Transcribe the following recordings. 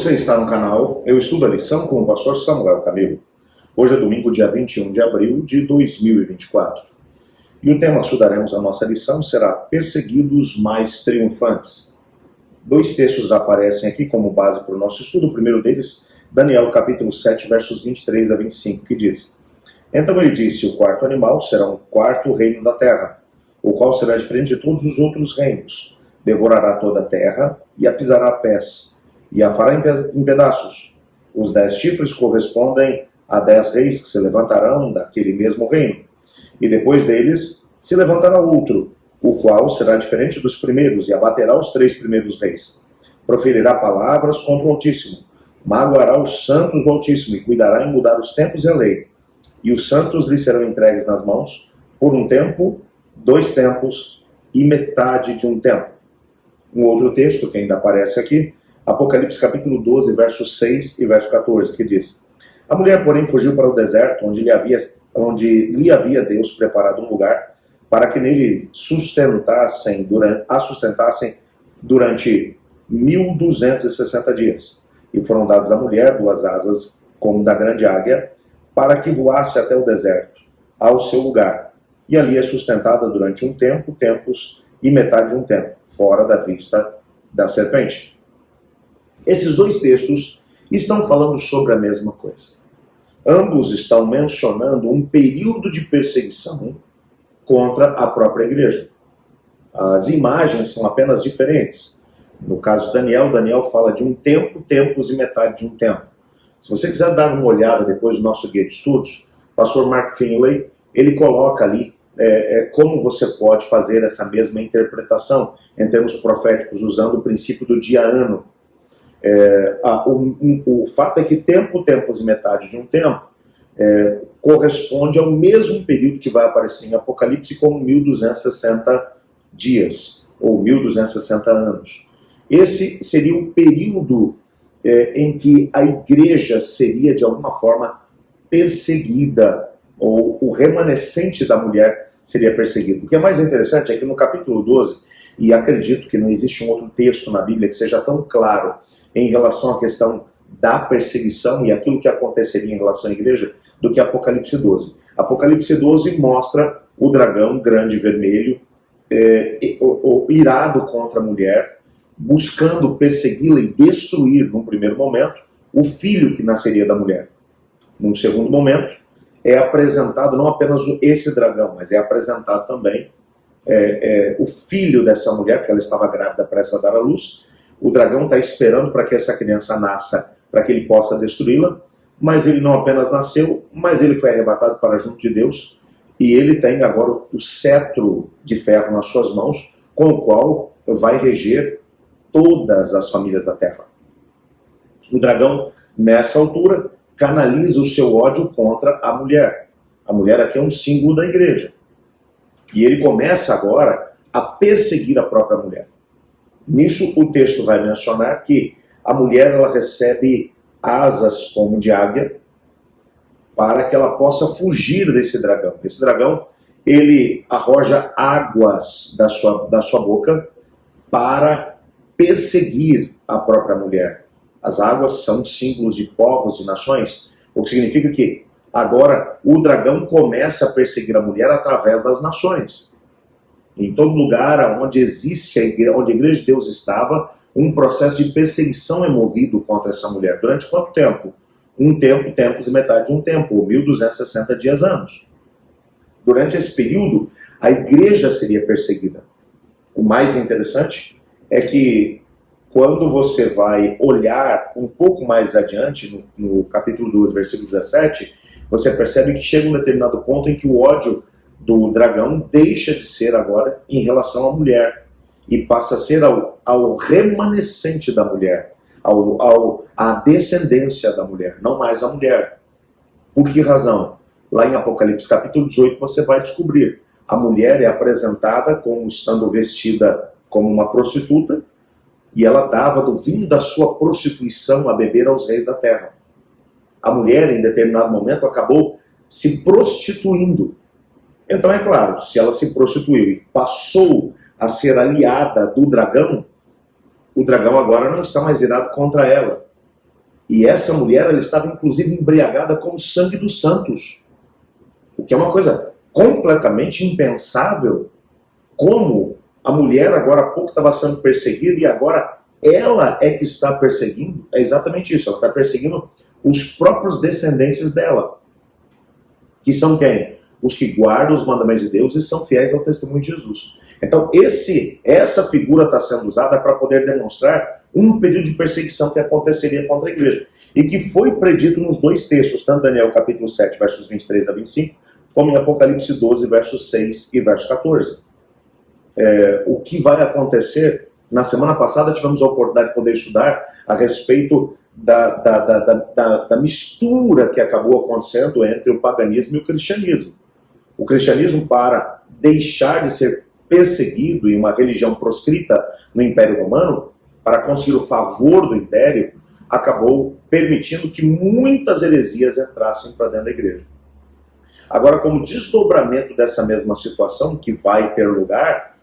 Você está no canal Eu Estudo a Lição com o pastor Samuel Camilo. Hoje é domingo, dia 21 de abril de 2024. E o tema que estudaremos a nossa lição será Perseguidos mais Triunfantes. Dois textos aparecem aqui como base para o nosso estudo. O primeiro deles, Daniel capítulo 7, versos 23 a 25, que diz: Então ele disse, o quarto animal será um quarto reino da terra, o qual será diferente de todos os outros reinos. Devorará toda a terra e a pisará a pés, e a fará em pedaços. Os 10 chifres correspondem a 10 reis que se levantarão daquele mesmo reino. E depois deles se levantará outro, o qual será diferente dos primeiros, e abaterá os 3 primeiros reis. Proferirá palavras contra o Altíssimo, magoará os santos do Altíssimo, e cuidará em mudar os tempos e a lei. E os santos lhe serão entregues nas mãos, por um tempo, 2 tempos, e metade de um tempo. Um outro texto que ainda aparece aqui, Apocalipse capítulo 12, versos 6 e verso 14, que diz: A mulher, porém, fugiu para o deserto, onde lhe havia Deus preparado um lugar, para que nele a sustentassem durante 1260 dias. E foram dadas à mulher 2 asas, como da grande águia, para que voasse até o deserto, ao seu lugar. E ali é sustentada durante um tempo, tempos e metade de um tempo, fora da vista da serpente. Esses dois textos estão falando sobre a mesma coisa. Ambos estão mencionando um período de perseguição contra a própria igreja. As imagens são apenas diferentes. No caso de Daniel fala de um tempo, tempos e metade de um tempo. Se você quiser dar uma olhada depois do nosso guia de estudos, o pastor Mark Finley, ele coloca ali como você pode fazer essa mesma interpretação em termos proféticos, usando o princípio do dia-ano. O fato é que tempo, tempos e metade de um tempo corresponde ao mesmo período que vai aparecer em Apocalipse como 1260 dias, ou 1260 anos. Esse seria o período em que a igreja seria de alguma forma perseguida, ou o remanescente da mulher seria perseguido. O que é mais interessante é que no capítulo 12, e acredito que não existe um outro texto na Bíblia que seja tão claro em relação à questão da perseguição e aquilo que aconteceria em relação à igreja, do que Apocalipse 12. Apocalipse 12 mostra o dragão grande e vermelho, irado contra a mulher, buscando persegui-la e destruir, num primeiro momento, o filho que nasceria da mulher. Num segundo momento, é apresentado não apenas esse dragão, mas é apresentado também o filho dessa mulher, que ela estava grávida prestes a dar à luz. O dragão está esperando para que essa criança nasça, para que ele possa destruí-la, mas ele não apenas nasceu, mas ele foi arrebatado para junto de Deus, e ele tem agora o cetro de ferro nas suas mãos, com o qual vai reger todas as famílias da terra. O dragão, nessa altura, canaliza o seu ódio contra a mulher. A mulher aqui é um símbolo da igreja. E ele começa agora a perseguir a própria mulher. Nisso o texto vai mencionar que a mulher ela recebe asas como de águia para que ela possa fugir desse dragão. Esse dragão, ele arroja águas da sua boca para perseguir a própria mulher. As águas são símbolos de povos e nações, o que significa que agora o dragão começa a perseguir a mulher através das nações. Em todo lugar onde existe onde a igreja de Deus estava, um processo de perseguição é movido contra essa mulher. Durante quanto tempo? Um tempo, tempos e metade de um tempo, ou 1260 dias, anos. Durante esse período, a igreja seria perseguida. O mais interessante é que quando você vai olhar um pouco mais adiante, no capítulo 12, versículo 17, você percebe que chega um determinado ponto em que o ódio do dragão deixa de ser agora em relação à mulher e passa a ser ao remanescente da mulher, à descendência da mulher, não mais à mulher. Por que razão? Lá em Apocalipse capítulo 18 você vai descobrir. A mulher é apresentada como estando vestida como uma prostituta, e ela dava do vinho da sua prostituição a beber aos reis da terra. A mulher, em determinado momento, acabou se prostituindo. Então, é claro, se ela se prostituiu e passou a ser aliada do dragão, o dragão agora não está mais irado contra ela. E essa mulher, ela estava inclusive embriagada com o sangue dos santos. O que é uma coisa completamente impensável. Como a mulher agora há pouco estava sendo perseguida e agora ela é que está perseguindo. É exatamente isso, ela está perseguindo os próprios descendentes dela. Que são quem? Os que guardam os mandamentos de Deus e são fiéis ao testemunho de Jesus. Então essa figura está sendo usada para poder demonstrar um período de perseguição que aconteceria contra a igreja. E que foi predito nos dois textos, tanto Daniel capítulo 7, versos 23 a 25, como em Apocalipse 12, versos 6 e verso 14. O que vai acontecer, na semana passada tivemos a oportunidade de poder estudar a respeito da mistura que acabou acontecendo entre o paganismo e o cristianismo. O cristianismo, para deixar de ser perseguido em uma religião proscrita no Império Romano, para conseguir o favor do Império, acabou permitindo que muitas heresias entrassem para dentro da igreja. Agora, como desdobramento dessa mesma situação que vai ter lugar,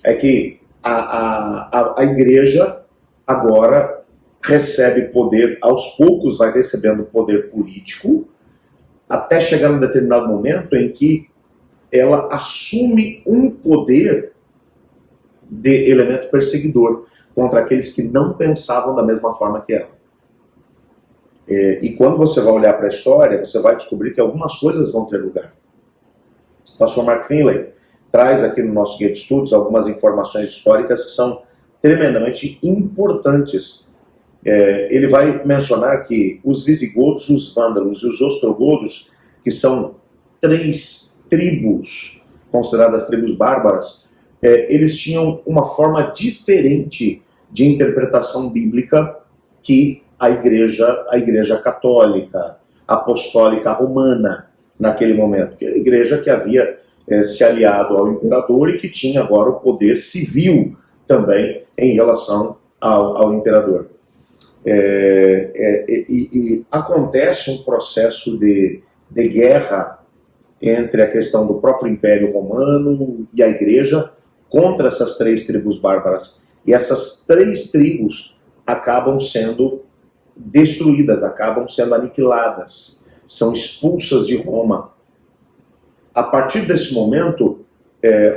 é que a igreja agora recebe poder, aos poucos vai recebendo poder político, até chegar num determinado momento em que ela assume um poder de elemento perseguidor contra aqueles que não pensavam da mesma forma que ela. E quando você vai olhar para a história, você vai descobrir que algumas coisas vão ter lugar. O pastor Mark Finley traz aqui no nosso guia de estudos algumas informações históricas que são tremendamente importantes. Ele vai mencionar que os visigodos, os vândalos e os ostrogodos, que são 3 tribos consideradas tribos bárbaras, eles tinham uma forma diferente de interpretação bíblica que a igreja católica, apostólica romana, naquele momento, que é a igreja que havia se aliado ao imperador e que tinha agora o poder civil também em relação ao imperador. E acontece um processo de guerra entre a questão do próprio Império Romano e a igreja contra essas 3 tribos bárbaras. E essas 3 tribos acabam sendo destruídas, acabam sendo aniquiladas, são expulsas de Roma. A partir desse momento,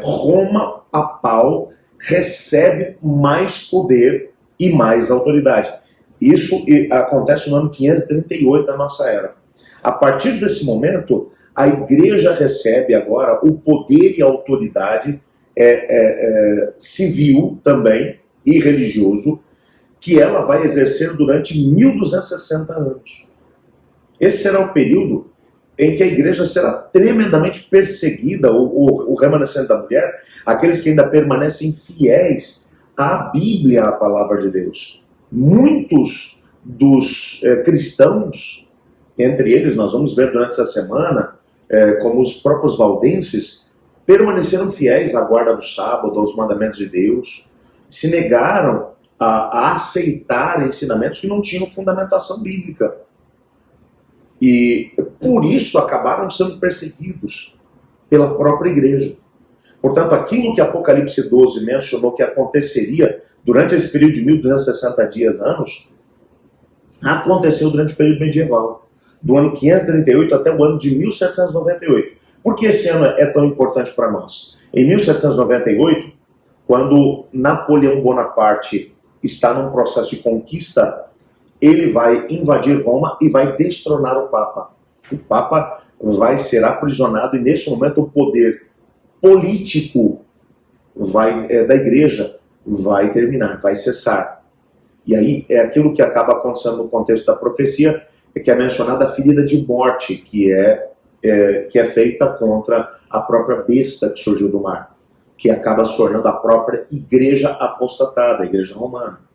Roma papal recebe mais poder e mais autoridade. Isso acontece no ano 538 da nossa era. A partir desse momento, a igreja recebe agora o poder e a autoridade civil também e religioso, que ela vai exercer durante 1260 anos. Esse será o período em que a igreja será tremendamente perseguida, o remanescente da mulher, aqueles que ainda permanecem fiéis à Bíblia, à palavra de Deus. Muitos dos cristãos, entre eles nós vamos ver durante essa semana, como os próprios valdenses, permaneceram fiéis à guarda do sábado, aos mandamentos de Deus, se negaram a aceitar ensinamentos que não tinham fundamentação bíblica. E por isso acabaram sendo perseguidos pela própria igreja. Portanto, aquilo que Apocalipse 12 mencionou que aconteceria durante esse período de 1260 dias, anos, aconteceu durante o período medieval, do ano 538 até o ano de 1798. Por que esse ano é tão importante para nós? Em 1798, quando Napoleão Bonaparte está num processo de conquista, ele vai invadir Roma e vai destronar o Papa. O Papa vai ser aprisionado e nesse momento o poder político da igreja vai terminar, vai cessar. E aí é aquilo que acaba acontecendo no contexto da profecia, que é mencionada a ferida de morte, que é feita contra a própria besta que surgiu do mar, que acaba se tornando a própria igreja apostatada, a igreja romana.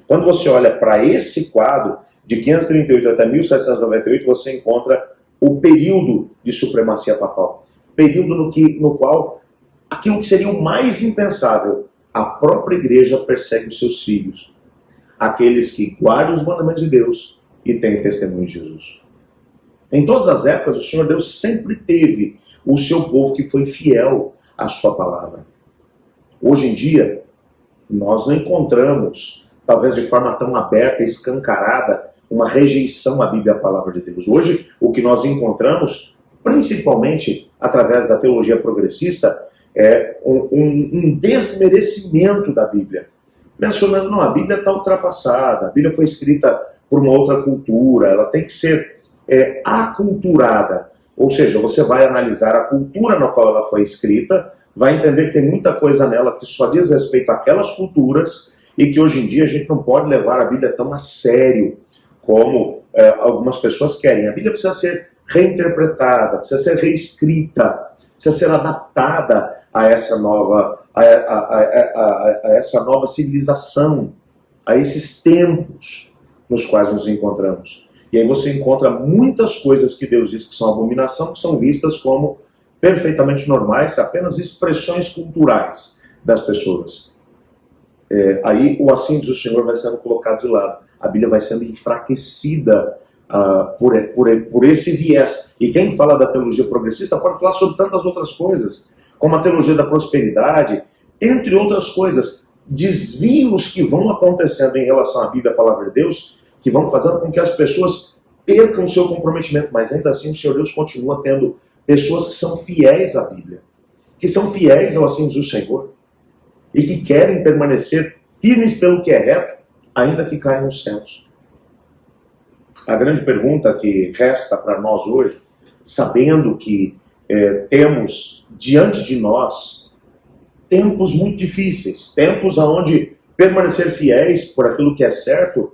Quando você olha para esse quadro, de 538 até 1798, você encontra o período de supremacia papal. Período no qual aquilo que seria o mais impensável, a própria igreja persegue os seus filhos, aqueles que guardam os mandamentos de Deus e têm testemunho de Jesus. Em todas as épocas, o Senhor Deus sempre teve o seu povo que foi fiel à sua palavra. Hoje em dia, nós não encontramos, talvez de forma tão aberta e escancarada, uma rejeição à Bíblia, à palavra de Deus. Hoje, o que nós encontramos, principalmente através da teologia progressista, é um desmerecimento da Bíblia. Mencionando, não, a Bíblia está ultrapassada, a Bíblia foi escrita por uma outra cultura, ela tem que ser aculturada. Ou seja, você vai analisar a cultura na qual ela foi escrita, vai entender que tem muita coisa nela que só diz respeito àquelas culturas e que hoje em dia a gente não pode levar a Bíblia tão a sério como algumas pessoas querem. A Bíblia precisa ser reinterpretada, precisa ser reescrita, precisa ser adaptada a essa nova, a essa nova civilização, a esses tempos nos quais nos encontramos. E aí você encontra muitas coisas que Deus diz que são abominação, que são vistas como perfeitamente normais, apenas expressões culturais das pessoas. Aí o assim diz o Senhor vai sendo colocado de lado. A Bíblia vai sendo enfraquecida por esse viés. E quem fala da teologia progressista pode falar sobre tantas outras coisas, como a teologia da prosperidade, entre outras coisas. Desvios que vão acontecendo em relação à Bíblia, a palavra de Deus, que vão fazendo com que as pessoas percam o seu comprometimento. Mas ainda assim o Senhor Deus continua tendo pessoas que são fiéis à Bíblia, que são fiéis ao assim diz o Senhor, e que querem permanecer firmes pelo que é reto, ainda que caiam nos céus. A grande pergunta que resta para nós hoje, sabendo que temos diante de nós tempos muito difíceis, tempos onde permanecer fiéis por aquilo que é certo,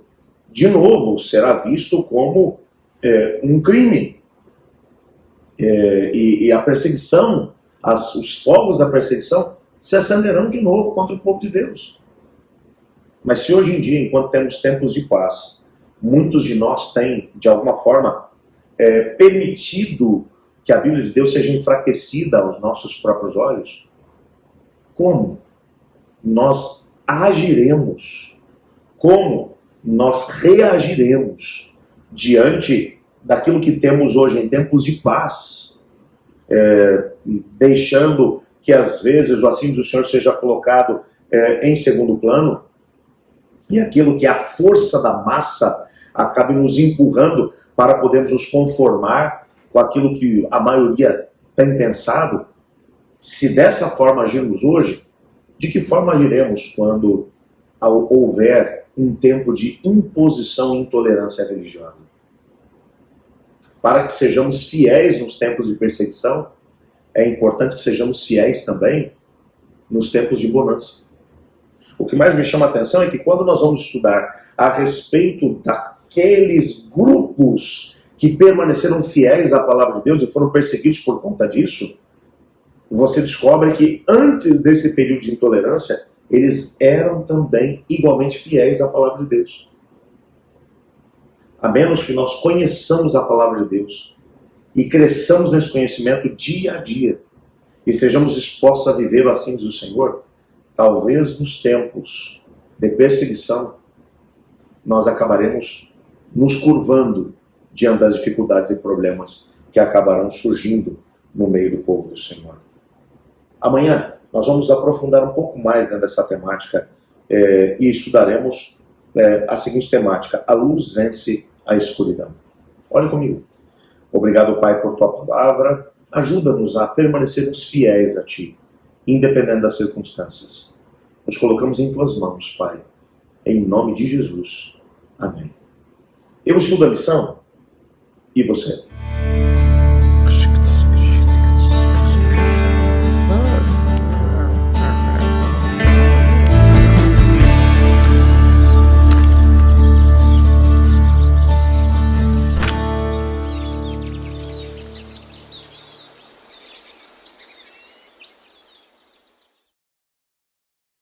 de novo, será visto como um crime. E a perseguição, os fogos da perseguição se acenderão de novo contra o povo de Deus. Mas se hoje em dia, enquanto temos tempos de paz, muitos de nós têm, de alguma forma, permitido que a Bíblia de Deus seja enfraquecida aos nossos próprios olhos, como nós agiremos, como nós reagiremos diante daquilo que temos hoje em tempos de paz, deixando que às vezes o assim diz o Senhor seja colocado em segundo plano, e aquilo que é a força da massa acabe nos empurrando para podermos nos conformar com aquilo que a maioria tem pensado. Se dessa forma agirmos hoje, de que forma agiremos quando houver um tempo de imposição e intolerância religiosa? Para que sejamos fiéis nos tempos de perseguição, é importante que sejamos fiéis também nos tempos de bonança. O que mais me chama a atenção é que quando nós vamos estudar a respeito daqueles grupos que permaneceram fiéis à palavra de Deus e foram perseguidos por conta disso, você descobre que antes desse período de intolerância, eles eram também igualmente fiéis à palavra de Deus. A menos que nós conheçamos a palavra de Deus e cresçamos nesse conhecimento dia a dia e sejamos dispostos a viver assim diz o Senhor, talvez nos tempos de perseguição nós acabaremos nos curvando diante das dificuldades e problemas que acabarão surgindo no meio do povo do Senhor. Amanhã nós vamos aprofundar um pouco mais dentro dessa temática e estudaremos a seguinte temática: a luz vence a escuridão. Olhe comigo. Obrigado, Pai, por Tua palavra. Ajuda-nos a permanecermos fiéis a Ti, independente das circunstâncias. Nos colocamos em Tuas mãos, Pai. Em nome de Jesus. Amém. Eu estudo a lição. E você?